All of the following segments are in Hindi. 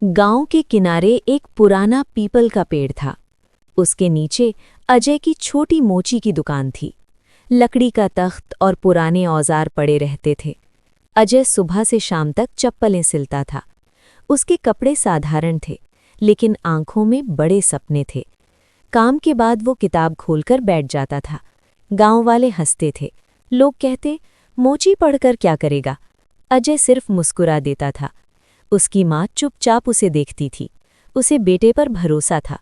गांव के किनारे एक पुराना पीपल का पेड़ था। उसके नीचे अजय की छोटी मोची की दुकान थी। लकड़ी का तख्त और पुराने औजार पड़े रहते थे। अजय सुबह से शाम तक चप्पलें सिलता था। उसके कपड़े साधारण थे, लेकिन आंखों में बड़े सपने थे। काम के बाद वो किताब खोलकर बैठ जाता था। गांव वाले हंसते थे। लोग कहते, मोची पढ़कर क्या करेगा। अजय सिर्फ मुस्कुरा देता था। उसकी माँ चुपचाप उसे देखती थी। उसे बेटे पर भरोसा था।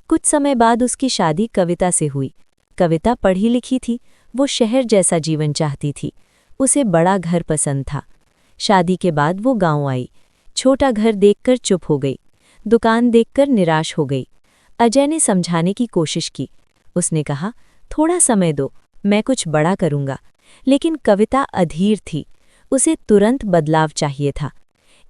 कुछ समय बाद उसकी शादी कविता से हुई। कविता पढ़ी लिखी थी। वो शहर जैसा जीवन चाहती थी। उसे बड़ा घर पसंद था। शादी के बाद वो गांव आई। छोटा घर देखकर चुप हो गई। दुकान देखकर निराश हो गई। अजय ने समझाने की कोशिश की। उसने कहा, थोड़ा समय दो, मैं कुछ बड़ा करूंगा। लेकिन कविता अधीर थी। उसे तुरंत बदलाव चाहिए था।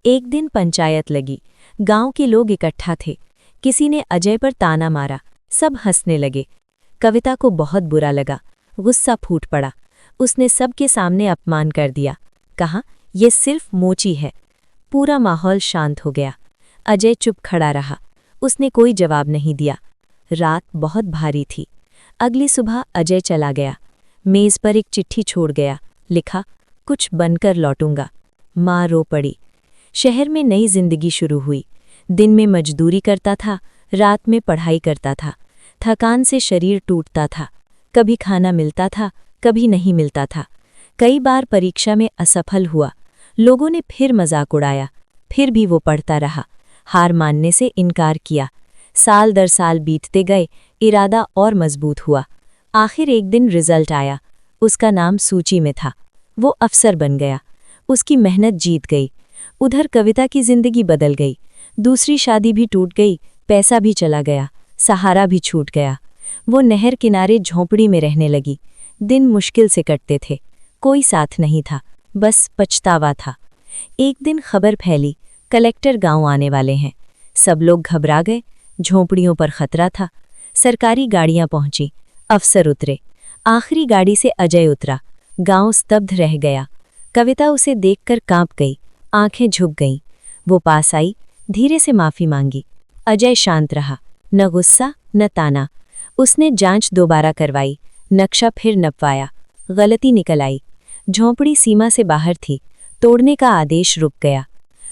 एक दिन पंचायत लगी। गांव के लोग इकट्ठा थे। किसी ने अजय पर ताना मारा। सब हंसने लगे। कविता को बहुत बुरा लगा। गुस्सा फूट पड़ा। उसने सबके सामने अपमान कर दिया। कहा, यह सिर्फ मोची है। पूरा माहौल शांत हो गया। अजय चुप खड़ा रहा। उसने कोई जवाब नहीं दिया। रात बहुत भारी थी। अगली सुबह अजय चला गया। मेज पर एक चिट्ठी छोड़ गया। लिखा, कुछ बनकर लौटूंगा। माँ रो पड़ी। शहर में नई जिंदगी शुरू हुई। दिन में मजदूरी करता था, रात में पढ़ाई करता था। थकान से शरीर टूटता था। कभी खाना मिलता था, कभी नहीं मिलता था। कई बार परीक्षा में असफल हुआ। लोगों ने फिर मजाक उड़ाया। फिर भी वो पढ़ता रहा। हार मानने से इनकार किया। साल दर साल बीतते गए। इरादा और मजबूत हुआ। आखिर एक दिन रिजल्ट आया। उसका नाम सूची में था। वो अफसर बन गया। उसकी मेहनत जीत गई। उधर कविता की जिंदगी बदल गई। दूसरी शादी भी टूट गई। पैसा भी चला गया। सहारा भी छूट गया। वो नहर किनारे झोंपड़ी में रहने लगी। दिन मुश्किल से कटते थे। कोई साथ नहीं था, बस पछतावा था। एक दिन खबर फैली, कलेक्टर गांव आने वाले हैं। सब लोग घबरा गए। झोंपड़ियों पर खतरा था। सरकारी गाड़ियां पहुंची। अफसर उतरे। आखिरी गाड़ी से अजय उतरा। गांव स्तब्ध रह गया। कविता उसे देखकर कांप गई। आंखें झुक गईं। वो पास आई, धीरे से माफी मांगी। अजय शांत रहा, न गुस्सा न ताना। उसने जांच दोबारा करवाई। नक्शा फिर नपवाया। गलती निकल आई। झोंपड़ी सीमा से बाहर थी। तोड़ने का आदेश रुक गया।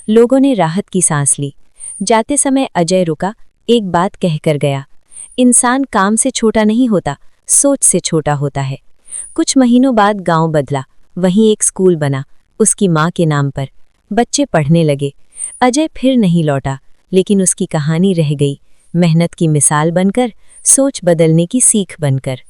लोगों ने राहत की सांस ली। जाते समय अजय रुका, एक बात कहकर गया, इंसान काम से छोटा नहीं होता, सोच से छोटा होता है। कुछ महीनों बाद गांव बदला। वहीं एक स्कूल बना, उसकी माँ के नाम पर। बच्चे पढ़ने लगे। अजय फिर नहीं लौटा, लेकिन उसकी कहानी रह गई, मेहनत की मिसाल बनकर, सोच बदलने की सीख बनकर।